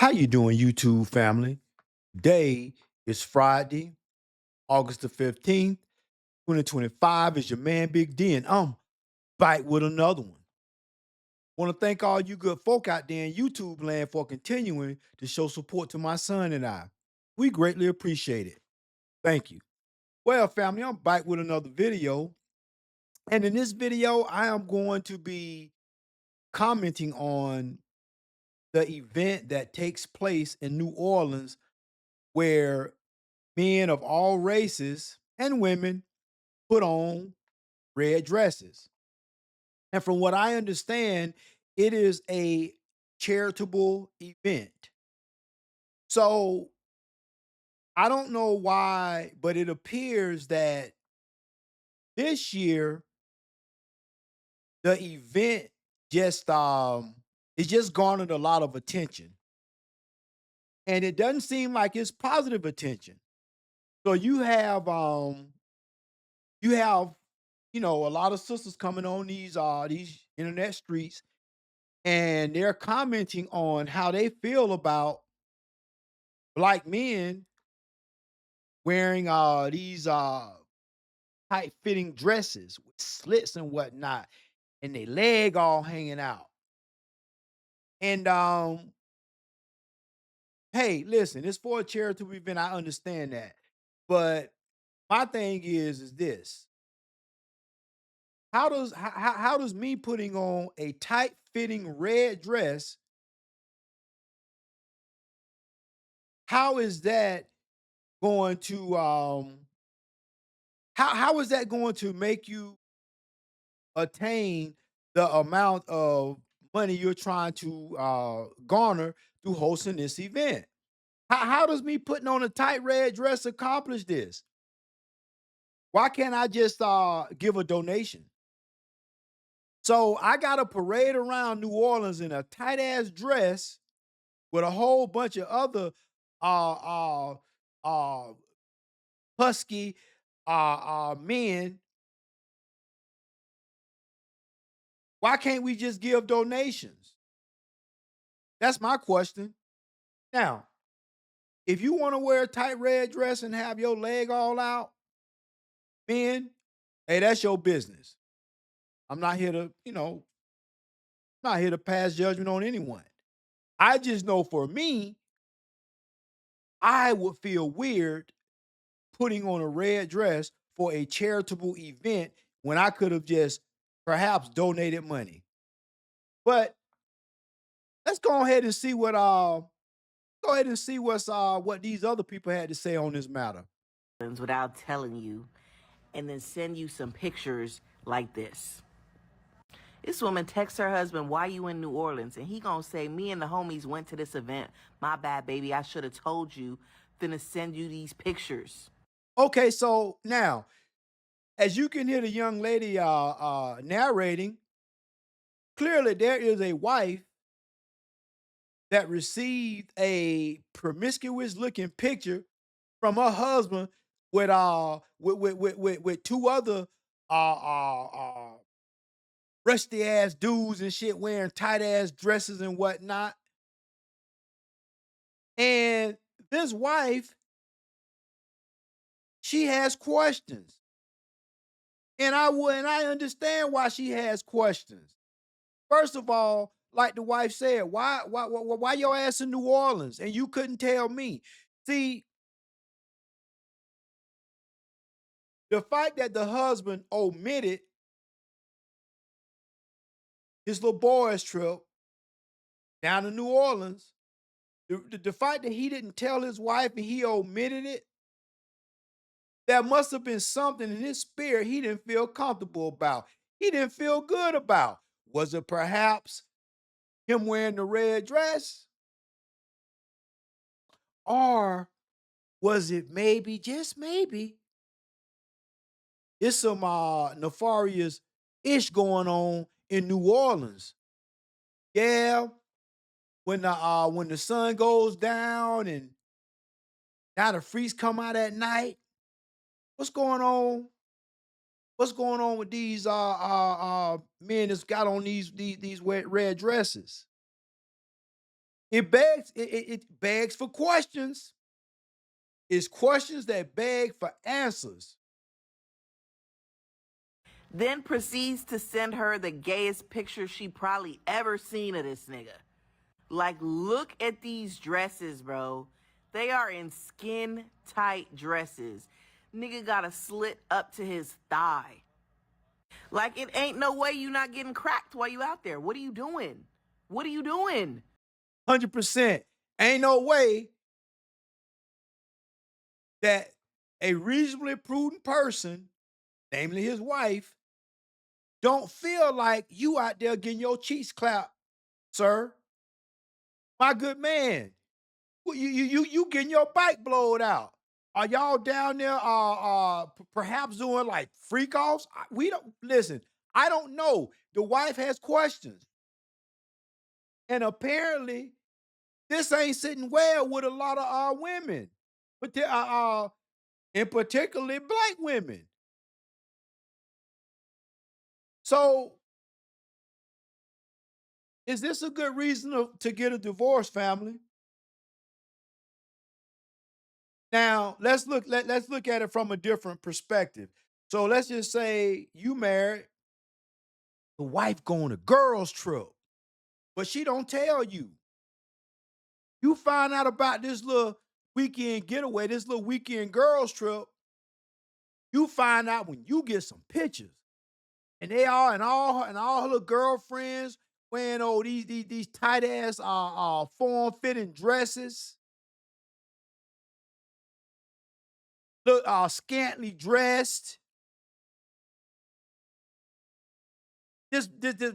How you doing, YouTube family? Today is Friday, August the 15th, 2025. Is your man Big D, and I'm back with another one. Want to thank all you good folk out there in YouTube land for continuing to show support to my son and I. We greatly appreciate it. Thank you. Well, family, I'm back with another video. And in this video, I am going to be commenting on the event that takes place in New Orleans where men of all races and women put on red dresses. And from what I understand, it is a charitable event. So I don't know why, but it appears that this year the event just it just garnered a lot of attention. And it doesn't seem like it's positive attention. So you have a lot of sisters coming on these internet streets, and they're commenting on how they feel about black men wearing these tight fitting dresses with slits and whatnot, and their leg all hanging out. And hey, listen, it's for a charitable event. I understand that. But my thing is this. How does me putting on a tight fitting red dress, how is that going to how is that going to make you attain the amount of money you're trying to garner through hosting this event? How does me putting on a tight red dress accomplish this? Why can't I just give a donation? So I got to parade around New Orleans in a tight ass dress with a whole bunch of other uh uh uh husky men. Why can't we just give donations? That's my question. Now, if you want to wear a tight red dress and have your leg all out, men, hey, that's your business. I'm not here to, not here to pass judgment on anyone. I just know for me, I would feel weird putting on a red dress for a charitable event when I could have just perhaps donated money. But let's go ahead and see what these other people had to say on this matter. Without telling you and then send you some pictures like this. This woman texts her husband, "Why you in New Orleans?" And he gonna say, "Me and the homies went to this event. My bad, baby. I should have told you. Finna send you these pictures." Okay, so now, as you can hear the young lady narrating, clearly there is a wife that received a promiscuous looking picture from her husband with two other rusty ass dudes and shit wearing tight ass dresses and whatnot. And this wife, she has questions. And I understand why she has questions. First of all, like the wife said, why your ass in New Orleans and you couldn't tell me? See, the fact that the husband omitted his little boys trip down to New Orleans, the fact that he didn't tell his wife and he omitted it, there must have been something in his spirit he didn't feel comfortable about. He didn't feel good about. Was it perhaps him wearing the red dress? Or was it maybe, just maybe, it's some nefarious ish going on in New Orleans? Yeah, when the sun goes down and now the freaks come out at night. What's going on? What's going on with these men that's got on these red dresses? it begs for questions. It's questions that beg for answers. Then proceeds to send her the gayest picture she probably ever seen of this nigga. Like, look at these dresses, bro. They are in skin tight dresses. Nigga got a slit up to his thigh. Like, it ain't no way you not getting cracked while you out there. What are you doing? What are you doing? 100%. Ain't no way that a reasonably prudent person, namely his wife, don't feel like you out there getting your cheeks clapped, sir. My good man, you getting your bike blowed out. Are y'all down there perhaps doing like freak offs? We don't listen. I don't know. The wife has questions. And apparently this ain't sitting well with a lot of women. But and particularly black women. So is this a good reason to get a divorce, family? Now let's look at it from a different perspective. So let's just say you married, the wife going a girls trip, but she don't tell you. You find out about this little weekend getaway, this little weekend girls trip. You find out when you get some pictures, and they are and all her little girlfriends wearing these tight ass form fitting dresses, look scantily dressed. This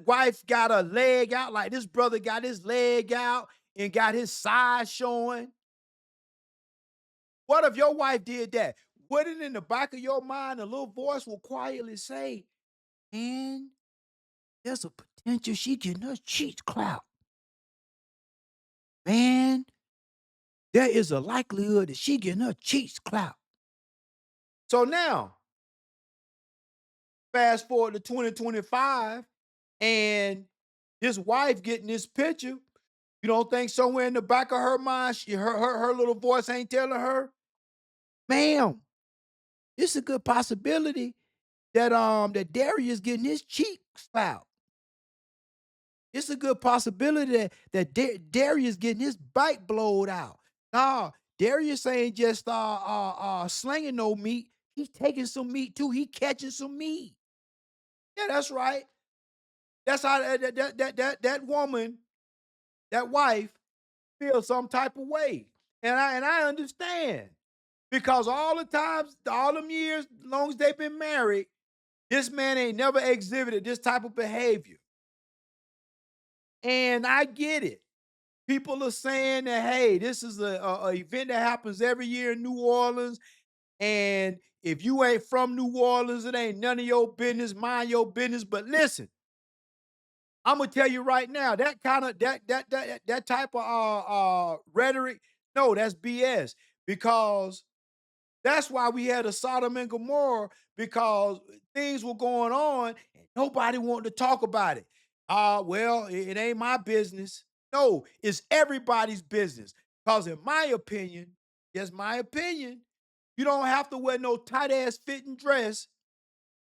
wife got a leg out, like this brother got his leg out and got his side showing. What if your wife did that? Wouldn't in the back of your mind a little voice will quietly say, "Man, there's a potential she getting her cheeks clapped. Man, there is a likelihood that she getting her cheeks clapped." So now, fast forward to 2025, and this wife getting this picture. You don't think somewhere in the back of her mind, her little voice ain't telling her, "Ma'am, it's a good possibility that Darius getting his cheeks out. It's a good possibility that Darius getting his bike blowed out. Nah, Darius ain't just slinging no meat. He's taking some meat too. He catching some meat." Yeah, that's right. That's how that woman, that wife, feels some type of way. And I understand. Because all the times, all them years, long as they've been married, this man ain't never exhibited this type of behavior. And I get it. People are saying that, hey, this is a event that happens every year in New Orleans. And if you ain't from New Orleans, it ain't none of your business, mind your business. But listen, I'm gonna tell you right now, that kind of that type of rhetoric, no, that's BS. Because that's why we had a Sodom and Gomorrah, because things were going on and nobody wanted to talk about it. Well, it ain't my business. No, it's everybody's business. Because in my opinion, just my opinion, you don't have to wear no tight ass fitting dress,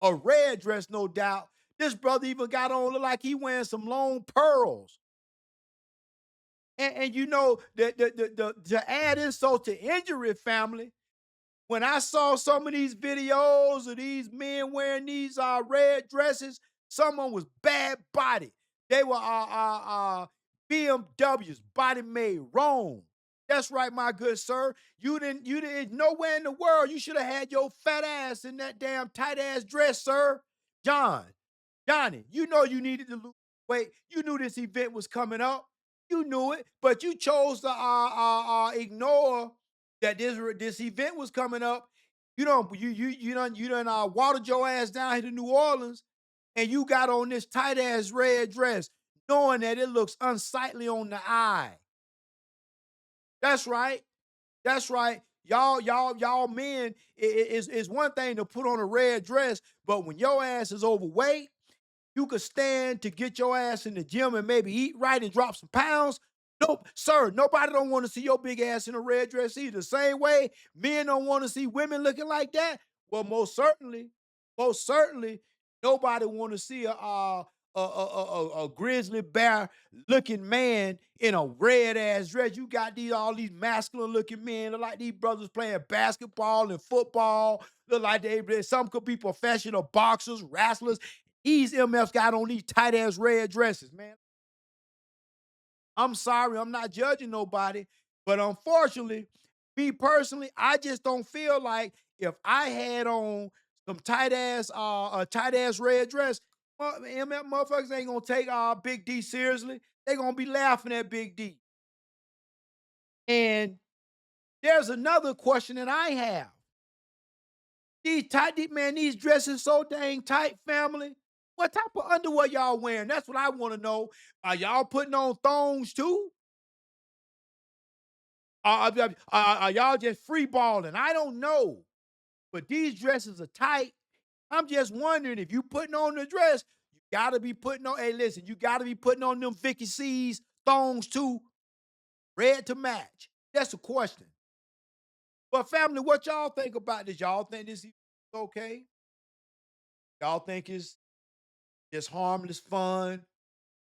a red dress, no doubt. This brother even got on look like he wearing some long pearls. And you know, to add insult to injury, family, when I saw some of these videos of these men wearing these red dresses, some of them was bad body. They were BMWs, body made wrong. That's right, my good sir. You didn't nowhere in the world you should have had your fat ass in that damn tight ass dress, sir. John, Johnny, you know you needed to lose weight. You knew this event was coming up. You knew it, but you chose to ignore that this event was coming up. You done watered your ass down here to New Orleans, and you got on this tight ass red dress, knowing that it looks unsightly on the eye. That's right. That's right. Y'all men, is one thing to put on a red dress, but when your ass is overweight, you could stand to get your ass in the gym and maybe eat right and drop some pounds. Nope, sir, nobody don't want to see your big ass in a red dress either. Same way men don't want to see women looking like that. Well, most certainly, nobody want to see a grizzly bear looking man in a red ass dress. You got all these masculine looking men, look like these brothers playing basketball and football. Look like some could be professional boxers, wrestlers. These MFs got on these tight ass red dresses, man. I'm sorry, I'm not judging nobody, but unfortunately, me personally, I just don't feel like if I had on some a tight ass red dress, MF motherfuckers ain't gonna take Big D seriously. They gonna be laughing at Big D. And there's another question that I have. These dresses so dang tight, family. What type of underwear y'all wearing? That's what I want to know. Are y'all putting on thongs too? Are y'all just free balling? I don't know. But these dresses are tight. I'm just wondering if you putting on the dress, you gotta be putting on. Hey, listen, you gotta be putting on them Vicky C's thongs too, red to match. That's a question. But family, what y'all think about this? Y'all think this is okay? Y'all think it's just harmless fun,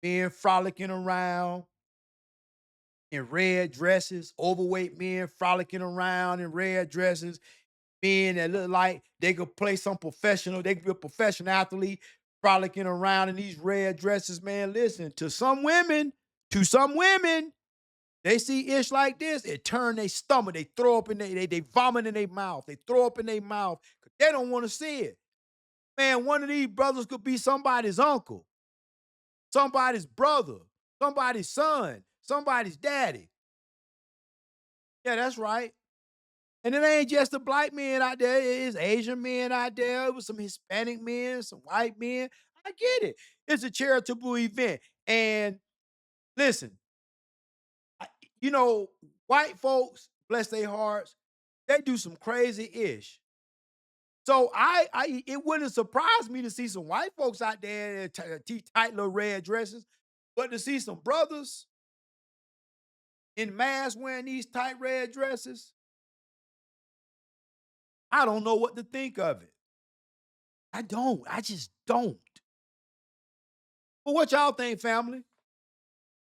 men frolicking around in red dresses, overweight men frolicking around in red dresses, men that look like they could play they could be a professional athlete frolicking around in these red dresses, man. Listen, to some women, they see ish like this, it turn their stomach. They throw up in they vomit in their mouth. They throw up in their mouth. 'Cause they don't want to see it. Man, one of these brothers could be somebody's uncle, somebody's brother, somebody's son, somebody's daddy. Yeah, that's right. And it ain't just the black men out there, it's Asian men out there, with some Hispanic men, some white men. I get it. It's a charitable event. And listen, I, you know, white folks, bless their hearts, they do some crazy ish. So it wouldn't surprise me to see some white folks out there in tight little red dresses, but to see some brothers in masks wearing these tight red dresses, I don't know what to think of it. I don't. I just don't. But what y'all think, family?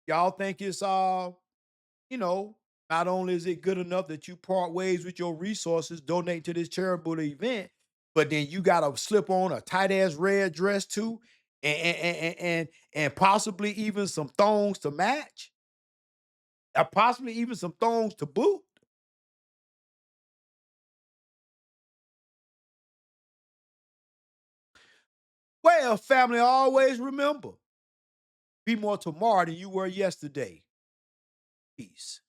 Y'all think it's you know, not only is it good enough that you part ways with your resources, donate to this charitable event, but then you gotta slip on a tight ass red dress too, and possibly even some thongs to match, or possibly even some thongs to boot. Well, family, always remember, be more tomorrow than you were yesterday. Peace.